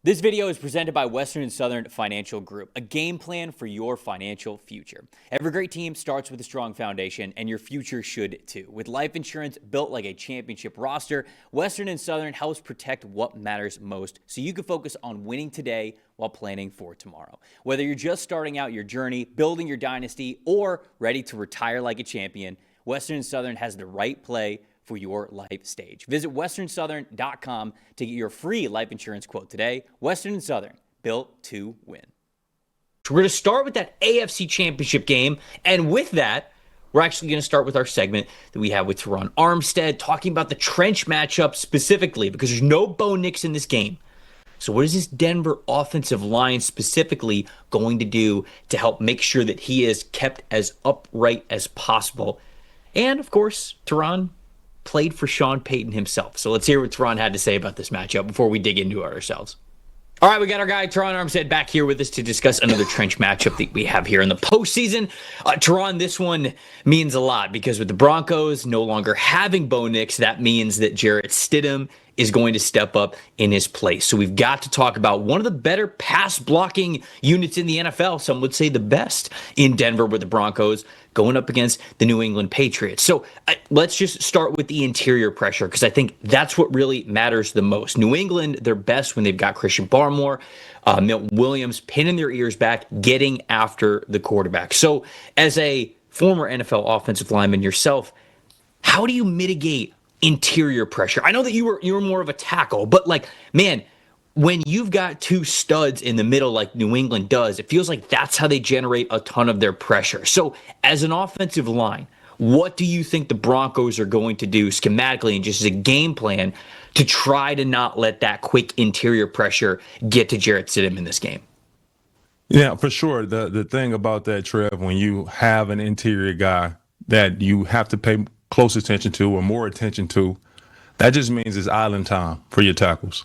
This video is presented by Western and Southern Financial Group, a game plan for your financial future. Every great team starts with a strong foundation, and your future should too. With life insurance built like a championship roster, Western and Southern helps protect what matters most so you can focus on winning today while planning for tomorrow. Whether you're just starting out your journey, building your dynasty, or ready to retire like a champion, Western and Southern has the right play for your life stage. Visit westernsouthern.com to get your free life insurance quote today. Western and Southern, built to win. We're going to start with that AFC Championship game, and with that, we're actually going to start with our segment that we have with Teron Armstead, talking about the trench matchup specifically, because there's no Bo Nix in this game. So what is this Denver offensive line specifically going to do to help make sure that he is kept as upright as possible? And, of course, Teron played for Sean Payton himself. So let's hear what Teron had to say about this matchup before we dig into it ourselves. All right, we got our guy Teron Armstead back here with us to discuss another trench matchup that we have here in the postseason. Teron, this one means a lot because with the Broncos no longer having Bo Nix, that means that Jarrett Stidham is going to step up in his place. So we've got to talk about one of the better pass blocking units in the NFL. Some would say the best in Denver with the Broncos going up against the New England Patriots. So let's just start with the interior pressure because I think that's what really matters the most. New England, they're best when they've got Christian Barmore, Milton Williams pinning their ears back, getting after the quarterback. So as a former NFL offensive lineman yourself, how do you mitigate interior pressure? I know that you were more of a tackle, but man, when you've got two studs in the middle like New England does, it feels like that's how they generate a ton of their pressure. So as an offensive line, what do you think the Broncos are going to do schematically and just as a game plan to try to not let that quick interior pressure get to Jarrett Stidham in this game? Yeah, for sure. The thing about that, Trev, when you have an interior guy that you have to pay close attention to or more attention to, that just means it's island time for your tackles.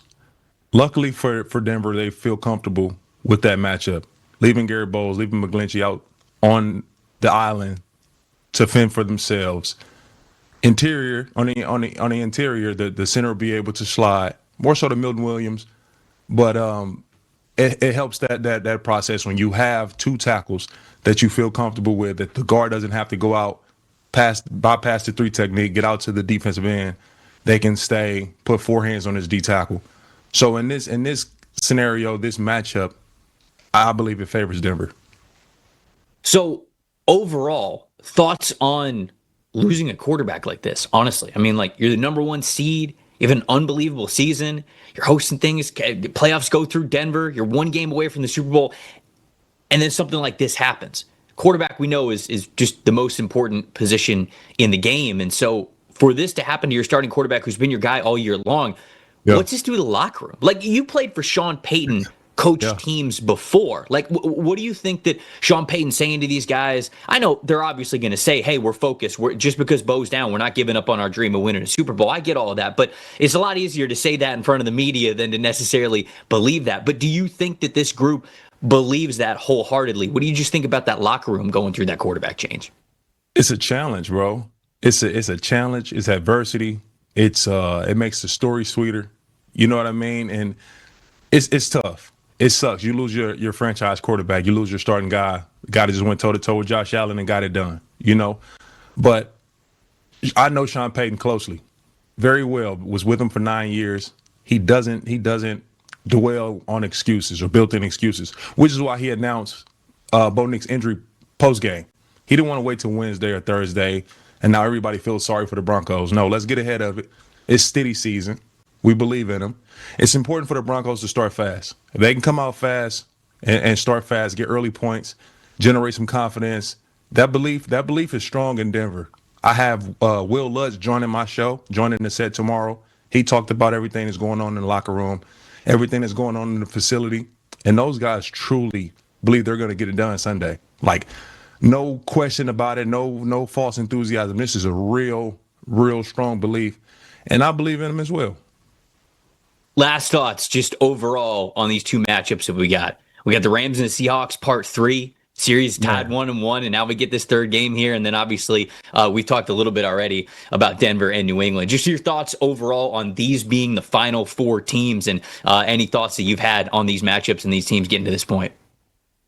Luckily for Denver, they feel comfortable with that matchup, leaving Garrett Bowles, leaving McGlinchey out on the island to fend for themselves. Interior on the interior, the center will be able to slide more so to Milton Williams, but it helps that process when you have two tackles that you feel comfortable with, that the guard doesn't have to go out bypass the three technique, get out to the defensive end. They can stay, put four hands on his D tackle. So in this scenario, this matchup, I believe it favors Denver. So overall, thoughts on losing a quarterback like this? Honestly, I mean, you're the number one seed. You have an unbelievable season. You're hosting things. The playoffs go through Denver. You're one game away from the Super Bowl. And then something like this happens. Quarterback, we know, is just the most important position in the game. And so for this to happen to your starting quarterback who's been your guy all year long, what's this do to the locker room? You played for Sean Payton, coached teams before. What do you think that Sean Payton's saying to these guys? I know they're obviously going to say, hey, we're focused. Just because Bo's down, we're not giving up on our dream of winning a Super Bowl. I get all of that. But it's a lot easier to say that in front of the media than to necessarily believe that. But do you think that this group believes that wholeheartedly? What do you just think about that locker room going through that quarterback change? It's a challenge, bro. It's a challenge. It's adversity. It makes the story sweeter. You know what I mean? And it's tough. It sucks. You lose your franchise quarterback. You lose your starting guy. The guy that just went toe-to-toe with Josh Allen and got it done, But I know Sean Payton closely, very well. Was with him for 9 years. He doesn't dwell on excuses or built-in excuses, which is why he announced Bo Nix injury post-game. He didn't want to wait till Wednesday or Thursday, and now everybody feels sorry for the Broncos. No, let's get ahead of it. It's steady season. We believe in them. It's important for the Broncos to start fast. If they can come out fast and start fast, get early points, generate some confidence, that belief is strong in Denver. I have Will Lutz joining the set tomorrow. He talked about everything that's going on in the locker room, everything that's going on in the facility, and those guys truly believe they're going to get it done Sunday. No question about it, no false enthusiasm. This is a real strong belief, and I believe in them as well. Last thoughts, just overall on these two matchups that we got. We got the Rams and the Seahawks, part 3. Series tied 1-1, and now we get this third game here. And then obviously we talked a little bit already about Denver and New England. Just your thoughts overall on these being the final four teams, and any thoughts that you've had on these matchups and these teams getting to this point.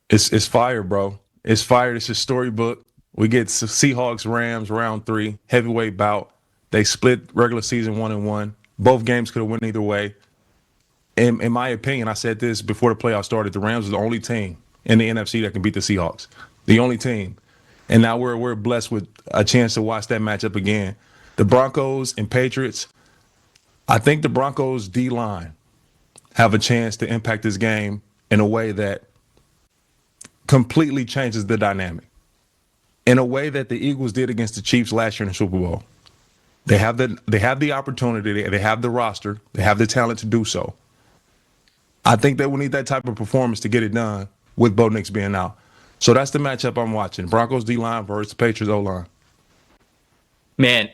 It's fire, bro. It's fire. It's a storybook. We get Seahawks, Rams, round 3, heavyweight bout. They split regular season 1-1. Both games could have went either way. In my opinion, I said this before the playoffs started, the Rams are the only team in the NFC that can beat the Seahawks. The only team. And now we're blessed with a chance to watch that matchup again. The Broncos and Patriots, I think the Broncos D-line have a chance to impact this game in a way that completely changes the dynamic. In a way that the Eagles did against the Chiefs last year in the Super Bowl. They have the opportunity, they have the roster, they have the talent to do so. I think they will need that type of performance to get it done with Bo Nix being out. So that's the matchup I'm watching. Broncos D-line versus Patriots O-line. Man,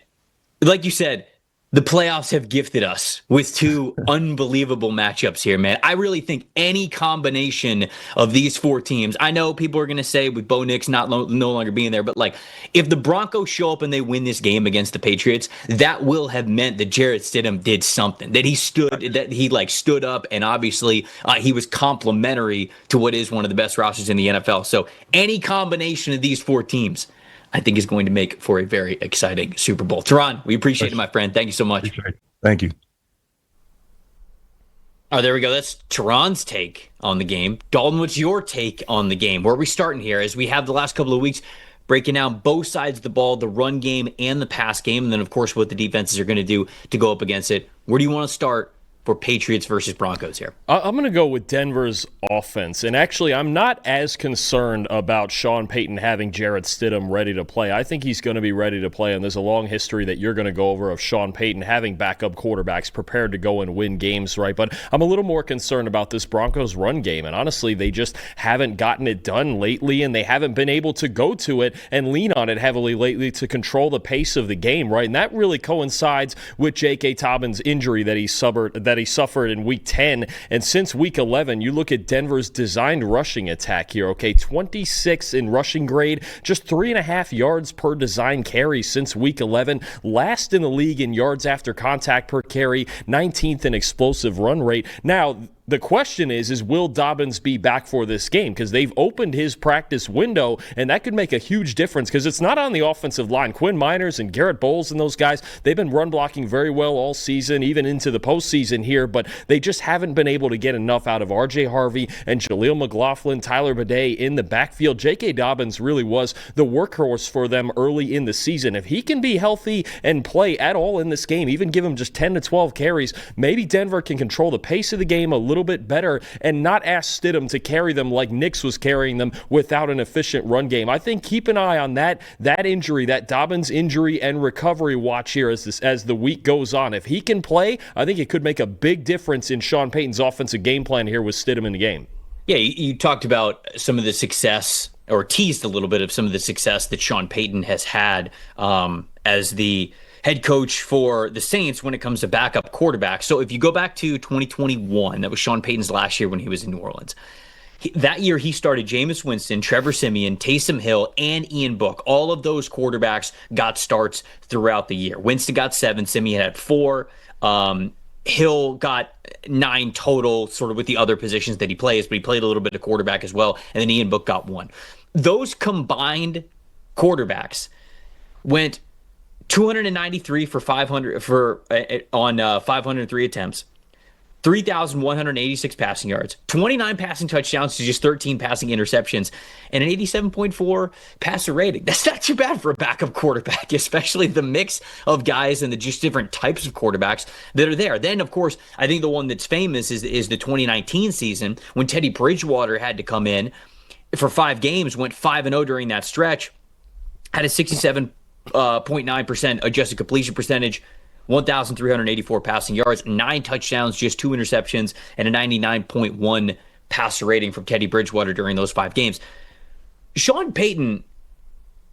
like you said, the playoffs have gifted us with two unbelievable matchups here, man. I really think any combination of these four teams, I know people are going to say with Bo Nix no longer being there, but like if the Broncos show up and they win this game against the Patriots, that will have meant that Jarrett Stidham did something, that he stood up, and obviously he was complimentary to what is one of the best rosters in the NFL. So any combination of these four teams, I think is going to make for a very exciting Super Bowl. Teron, we appreciate it, my friend. Thank you so much. Thank you. Oh, there we go. That's Teron's take on the game. Dalton, what's your take on the game? Where are we starting here? As we have the last couple of weeks breaking down both sides of the ball, the run game and the pass game, and then, of course, what the defenses are going to do to go up against it. Where do you want to start for Patriots versus Broncos here? I'm going to go with Denver's offense. And actually, I'm not as concerned about Sean Payton having Jarrett Stidham ready to play. I think he's going to be ready to play, and there's a long history that you're going to go over of Sean Payton having backup quarterbacks prepared to go and win games, right? But I'm a little more concerned about this Broncos run game, and honestly, they just haven't gotten it done lately, and they haven't been able to go to it and lean on it heavily lately to control the pace of the game, right? And that really coincides with J.K. Dobbins' injury that he suffered in Week 10. And since Week 11, you look at Denver's designed rushing attack here, okay? 26 in rushing grade, just 3.5 yards per design carry since Week 11. Last in the league in yards after contact per carry, 19th in explosive run rate. Now, the question is will Dobbins be back for this game? Because they've opened his practice window, and that could make a huge difference because it's not on the offensive line. Quinn Miners and Garrett Bowles and those guys, they've been run blocking very well all season, even into the postseason here, but they just haven't been able to get enough out of R.J. Harvey and Jaleel McLaughlin, Tyler Bidet in the backfield. J.K. Dobbins really was the workhorse for them early in the season. If he can be healthy and play at all in this game, even give him just 10 to 12 carries, maybe Denver can control the pace of the game a little bit better and not ask Stidham to carry them like Nix was carrying them without an efficient run game. I think keep an eye on that injury, that Dobbins injury and recovery watch here as the week goes on. If he can play, I think it could make a big difference in Sean Payton's offensive game plan here with Stidham in the game. Yeah, you talked about some of the success, or teased a little bit of some of the success that Sean Payton has had as the head coach for the Saints when it comes to backup quarterbacks. So if you go back to 2021, that was Sean Payton's last year when he was in New Orleans. That year, he started Jameis Winston, Trevor Siemian, Taysom Hill, and Ian Book. All of those quarterbacks got starts throughout the year. Winston got 7, Siemian had 4. Hill got 9 total, sort of with the other positions that he plays, but he played a little bit of quarterback as well, and then Ian Book got 1. Those combined quarterbacks went 293 for 500 on 503 attempts, 3,186 passing yards, 29 passing touchdowns to just 13 passing interceptions, and an 87.4 passer rating. That's not too bad for a backup quarterback, especially the mix of guys and the just different types of quarterbacks that are there. Then, of course, I think the one that's famous is the 2019 season when Teddy Bridgewater had to come in for 5 games, went 5-0 during that stretch, had a 67.9% adjusted completion percentage, 1,384 passing yards, 9 touchdowns, just 2 interceptions, and a 99.1 passer rating from Teddy Bridgewater during those 5 games. Sean Payton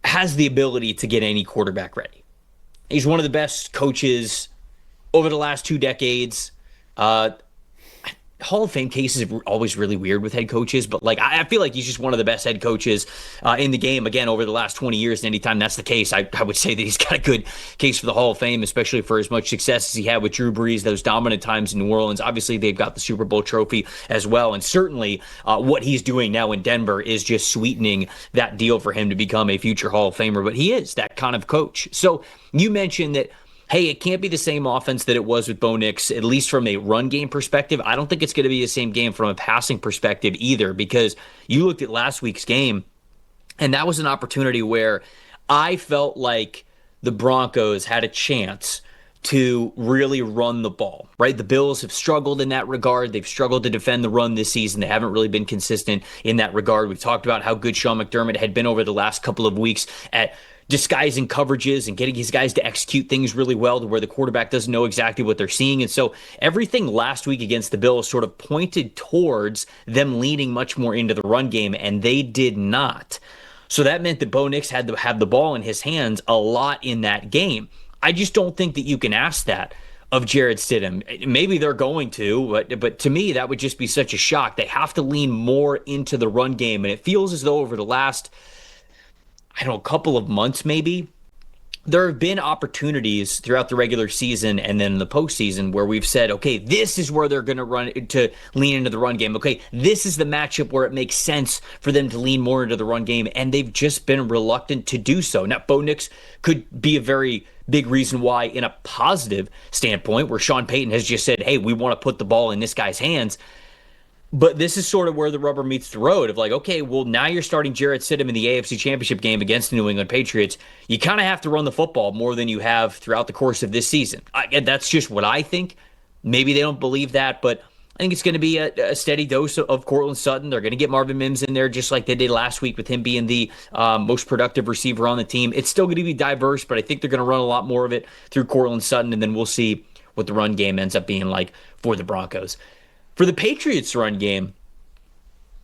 has the ability to get any quarterback ready. He's one of the best coaches over the last 2 decades. Hall of Fame cases are always really weird with head coaches, but like I feel like he's just one of the best head coaches in the game, again, over the last 20 years. And anytime that's the case, I would say that he's got a good case for the Hall of Fame, especially for as much success as he had with Drew Brees, those dominant times in New Orleans. Obviously, they've got the Super Bowl trophy as well. And certainly what he's doing now in Denver is just sweetening that deal for him to become a future Hall of Famer. But he is that kind of coach. So you mentioned that, hey, it can't be the same offense that it was with Bo Nix, at least from a run game perspective. I don't think it's going to be the same game from a passing perspective either, because you looked at last week's game, and that was an opportunity where I felt like the Broncos had a chance to really run the ball, right? The Bills have struggled in that regard. They've struggled to defend the run this season. They haven't really been consistent in that regard. We've talked about how good Sean McDermott had been over the last couple of weeks at disguising coverages and getting his guys to execute things really well to where the quarterback doesn't know exactly what they're seeing. And so everything last week against the Bills sort of pointed towards them leaning much more into the run game, and they did not. So that meant that Bo Nix had to have the ball in his hands a lot in that game. I just don't think that you can ask that of Jarrett Stidham. Maybe they're going to, but to me, that would just be such a shock. They have to lean more into the run game, and it feels as though over the last, a couple of months maybe, there have been opportunities throughout the regular season and then the postseason where we've said, okay, this is where they're going to lean into the run game. Okay, this is the matchup where it makes sense for them to lean more into the run game, and they've just been reluctant to do so. Now, Bo Nix could be a very big reason why, in a positive standpoint, where Sean Payton has just said, hey, we want to put the ball in this guy's hands. But this is sort of where the rubber meets the road of like, okay, well, now you're starting Jarrett Stidham in the AFC Championship game against the New England Patriots. You kind of have to run the football more than you have throughout the course of this season. That's just what I think. Maybe they don't believe that, but I think it's going to be a steady dose of Courtland Sutton. They're going to get Marvin Mims in there just like they did last week with him being the most productive receiver on the team. It's still going to be diverse, but I think they're going to run a lot more of it through Courtland Sutton, and then we'll see what the run game ends up being like for the Broncos. For the Patriots run game,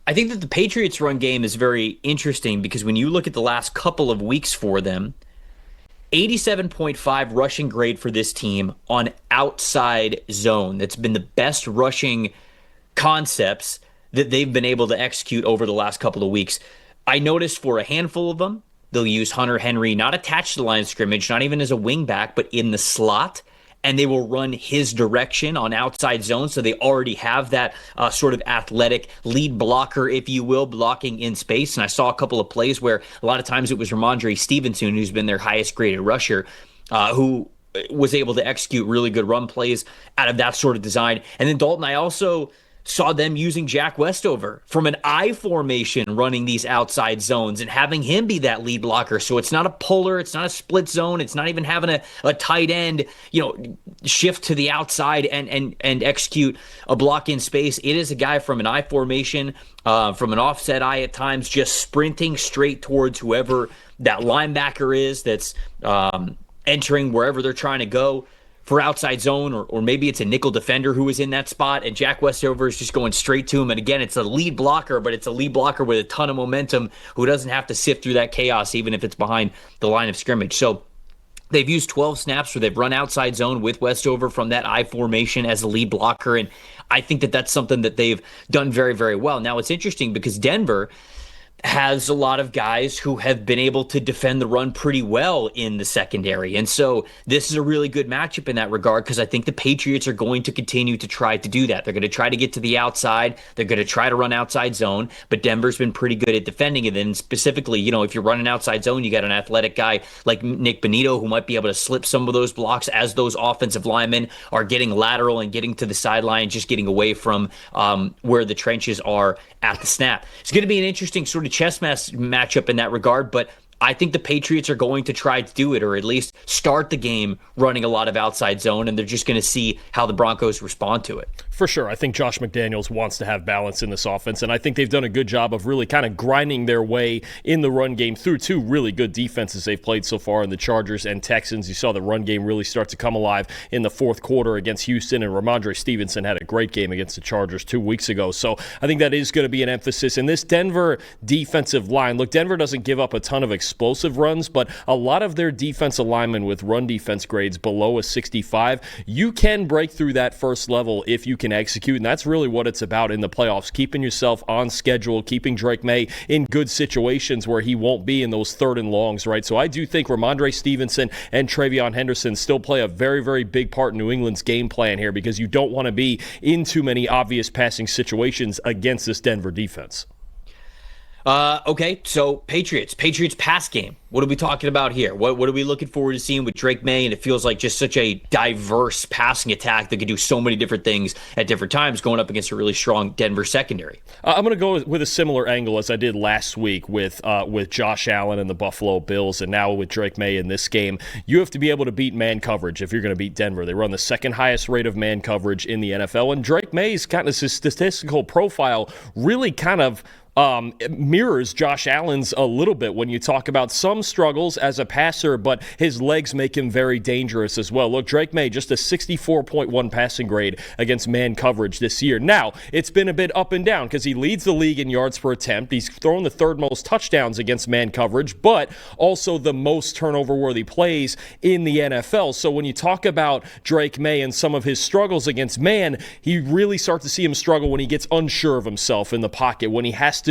I think that the Patriots run game is very interesting because when you look at the last couple of weeks for them, 87.5 rushing grade for this team on outside zone. That's been the best rushing concepts that they've been able to execute over the last couple of weeks. I noticed for a handful of them, they'll use Hunter Henry not attached to the line of scrimmage, not even as a wingback, but in the slot, and they will run his direction on outside zone. So they already have that sort of athletic lead blocker, if you will, blocking in space. And I saw a couple of plays where a lot of times it was Ramondre Stevenson, who's been their highest graded rusher, who was able to execute really good run plays out of that sort of design. And then Dalton, I also saw them using Jack Westover from an I formation, running these outside zones and having him be that lead blocker. So it's not a puller, it's not a split zone, it's not even having a tight end, shift to the outside and execute a block in space. It is a guy from an I formation, from an offset I at times, just sprinting straight towards whoever that linebacker is that's entering wherever they're trying to go for outside zone, or maybe it's a nickel defender who is in that spot, and Jack Westover is just going straight to him. And again, it's a lead blocker, but it's a lead blocker with a ton of momentum who doesn't have to sift through that chaos, even if it's behind the line of scrimmage. So they've used 12 snaps where they've run outside zone with Westover from that I formation as a lead blocker, and I think that that's something that they've done very, very well. Now, it's interesting because Denver has a lot of guys who have been able to defend the run pretty well in the secondary. And so this is a really good matchup in that regard because I think the Patriots are going to continue to try to do that. They're going to try to get to the outside. They're going to try to run outside zone, but Denver's been pretty good at defending it. And specifically, if you're running outside zone, you got an athletic guy like Nick Bonito who might be able to slip some of those blocks as those offensive linemen are getting lateral and getting to the sideline, just getting away from where the trenches are at the snap. It's going to be an interesting sort of chess matchup in that regard, but I think the Patriots are going to try to do it, or at least start the game running a lot of outside zone, and they're just going to see how the Broncos respond to it. For sure. I think Josh McDaniels wants to have balance in this offense, and I think they've done a good job of really kind of grinding their way in the run game through two really good defenses they've played so far in the Chargers and Texans. You saw the run game really start to come alive in the fourth quarter against Houston, and Ramondre Stevenson had a great game against the Chargers 2 weeks ago. So I think that is going to be an emphasis. In this Denver defensive line, look, Denver doesn't give up a ton of explosive runs, but a lot of their defensive linemen with run defense grades below a 65, you can break through that first level if you can execute, and that's really what it's about in the playoffs, keeping yourself on schedule, keeping Drake May in good situations where he won't be in those third and longs, right? So I do think Ramondre Stevenson and Travion Henderson still play a very, very big part in New England's game plan here, because you don't want to be in too many obvious passing situations against this Denver defense. Okay, so Patriots pass game. What are we talking about here? What are we looking forward to seeing with Drake May? And it feels like just such a diverse passing attack that can do so many different things at different times, going up against a really strong Denver secondary. I'm going to go with a similar angle as I did last week with Josh Allen and the Buffalo Bills, and now with Drake May in this game. You have to be able to beat man coverage if you're going to beat Denver. They run the second highest rate of man coverage in the NFL, and Drake May's kind of statistical profile really kind of mirrors Josh Allen's a little bit when you talk about some struggles as a passer, but his legs make him very dangerous as well. Look, Drake May, just a 64.1 passing grade against man coverage this year. Now, it's been a bit up and down because he leads the league in yards per attempt. He's thrown the third most touchdowns against man coverage, but also the most turnover-worthy plays in the NFL. So when you talk about Drake May and some of his struggles against man, he really starts to see him struggle when he gets unsure of himself in the pocket, when he has to,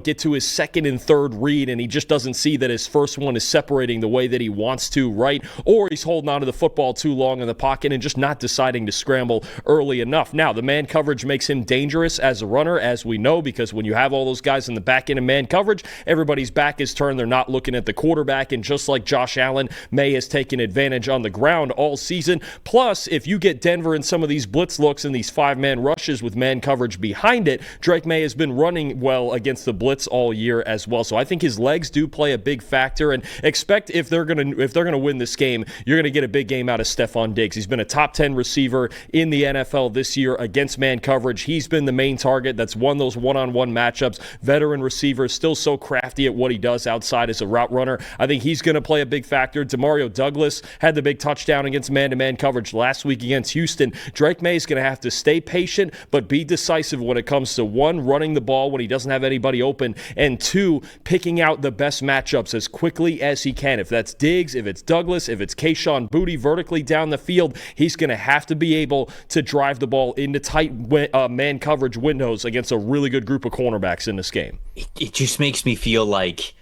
get to his second and third read and he just doesn't see that his first one is separating the way that he wants to, right? Or he's holding on to the football too long in the pocket and just not deciding to scramble early enough. Now, the man coverage makes him dangerous as a runner, as we know, because when you have all those guys in the back end of man coverage, everybody's back is turned. They're not looking at the quarterback, and just like Josh Allen, May has taken advantage on the ground all season. Plus, if you get Denver in some of these blitz looks and these five-man rushes with man coverage behind it, Drake May has been running well against the blitz all year as well. So I think his legs do play a big factor, and expect if they're gonna win this game, you're gonna get a big game out of Stephon Diggs. He's been a top 10 receiver in the NFL this year against man coverage. He's been the main target that's won those one-on-one matchups. Veteran receiver, still so crafty at what he does outside as a route runner. I think he's gonna play a big factor. Demario Douglas had the big touchdown against man-to-man coverage last week against Houston. Drake May is gonna have to stay patient but be decisive when it comes to, one, running the ball when he doesn't have anybody open, and two, picking out the best matchups as quickly as he can. If that's Diggs, if it's Douglas, if it's Kayshon Boutte vertically down the field, he's going to have to be able to drive the ball into tight man coverage windows against a really good group of cornerbacks in this game. It just makes me feel like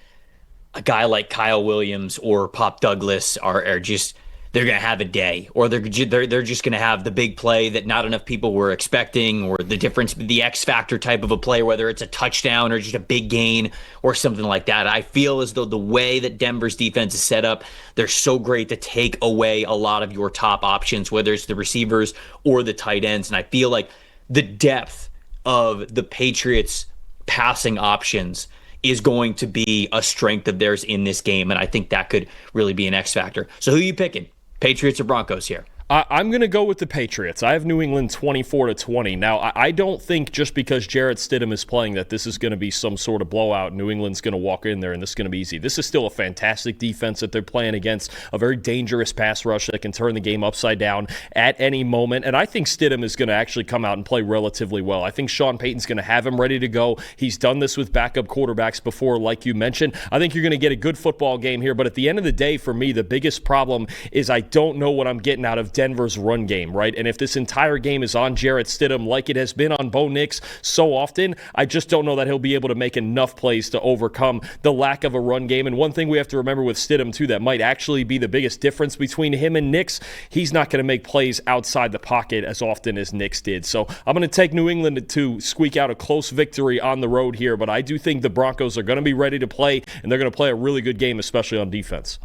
a guy like Kyle Williams or Pop Douglas are just, they're going to have a day, or they're just going to have the big play that not enough people were expecting, or the difference, the X factor type of a play, whether it's a touchdown or just a big gain or something like that. I feel as though the way that Denver's defense is set up, they're so great to take away a lot of your top options, whether it's the receivers or the tight ends. And I feel like the depth of the Patriots passing options is going to be a strength of theirs in this game, and I think that could really be an X factor. So who are you picking? Patriots or Broncos here? I'm going to go with the Patriots. I have New England 24-20. Now, I don't think just because Jarrett Stidham is playing that this is going to be some sort of blowout. New England's going to walk in there and this is going to be easy. This is still a fantastic defense that they're playing against, a very dangerous pass rush that can turn the game upside down at any moment. And I think Stidham is going to actually come out and play relatively well. I think Sean Payton's going to have him ready to go. He's done this with backup quarterbacks before, like you mentioned. I think you're going to get a good football game here. But at the end of the day, for me, the biggest problem is I don't know what I'm getting out of Denver's run game, right? And if this entire game is on Jarrett Stidham like it has been on Bo Nix so often, I just don't know that he'll be able to make enough plays to overcome the lack of a run game. And one thing we have to remember with Stidham, too, that might actually be the biggest difference between him and Nix, he's not going to make plays outside the pocket as often as Nix did. So I'm going to take New England to squeak out a close victory on the road here, but I do think the Broncos are going to be ready to play, and they're going to play a really good game, especially on defense.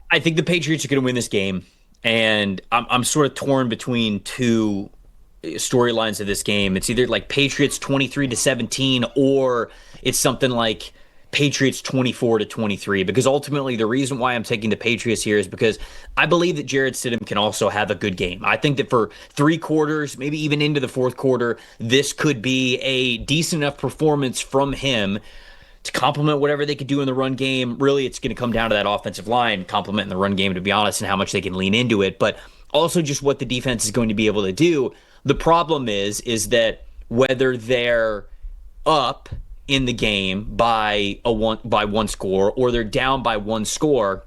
I think the Patriots are going to win this game. And I'm sort of torn between two storylines of this game. It's either like Patriots 23-17, or it's something like Patriots 24-23. Because ultimately, the reason why I'm taking the Patriots here is because I believe that Jarrett Stidham can also have a good game. I think that for 3 quarters, maybe even into the 4th quarter, this could be a decent enough performance from him to complement whatever they could do in the run game. Really, it's going to come down to that offensive line complementing the run game, to be honest, and how much they can lean into it, but also just what the defense is going to be able to do. The problem is that whether they're up in the game by one score, or they're down by one score,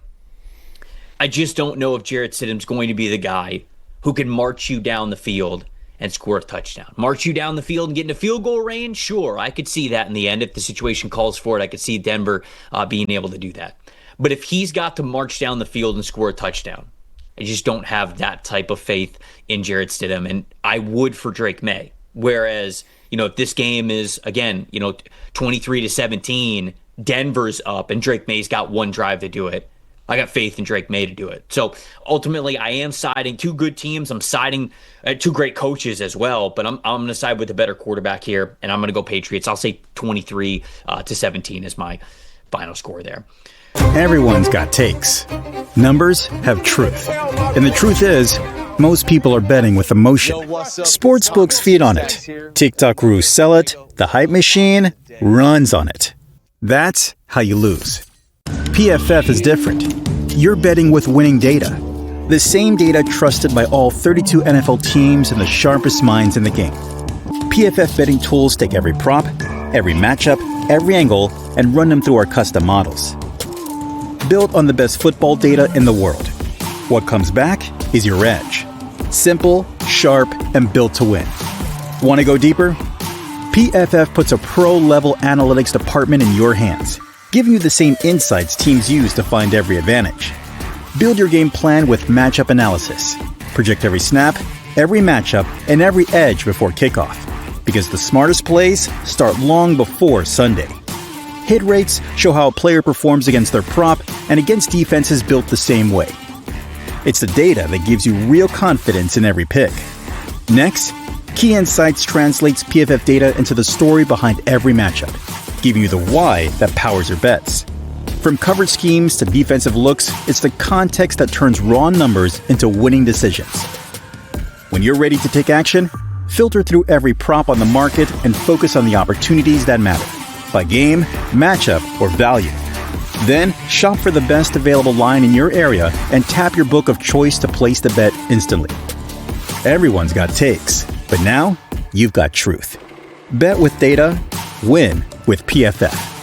I just don't know if Jarrett Stidham's going to be the guy who can march you down the field and score a touchdown. March you down the field and get into field goal range? Sure, I could see that in the end. If the situation calls for it, I could see Denver being able to do that. But if he's got to march down the field and score a touchdown, I just don't have that type of faith in Jarrett Stidham, and I would for Drake May. Whereas, if this game is, again, 23-17, Denver's up and Drake May's got one drive to do it, I got faith in Drake May to do it. So ultimately, I am siding two good teams. I'm siding two great coaches as well, but I'm going to side with the better quarterback here, and I'm going to go Patriots. I'll say 23-17 is my final score there. Everyone's got takes. Numbers have truth. And the truth is, most people are betting with emotion. Sportsbooks feed on it. TikTok gurus sell it. The hype machine runs on it. That's how you lose. PFF is different. You're betting with winning data. The same data trusted by all 32 NFL teams and the sharpest minds in the game. PFF betting tools take every prop, every matchup, every angle, and run them through our custom models. Built on the best football data in the world. What comes back is your edge. Simple, sharp, and built to win. Want to go deeper? PFF puts a pro-level analytics department in your hands, giving you the same insights teams use to find every advantage. Build your game plan with matchup analysis. Project every snap, every matchup, and every edge before kickoff. Because the smartest plays start long before Sunday. Hit rates show how a player performs against their prop and against defenses built the same way. It's the data that gives you real confidence in every pick. Next, Key Insights translates PFF data into the story behind every matchup, giving you the why that powers your bets. From coverage schemes to defensive looks, it's the context that turns raw numbers into winning decisions. When you're ready to take action, filter through every prop on the market and focus on the opportunities that matter, by game, matchup, or value. Then, shop for the best available line in your area and tap your book of choice to place the bet instantly. Everyone's got takes, but now you've got truth. Bet with data, win with PFF.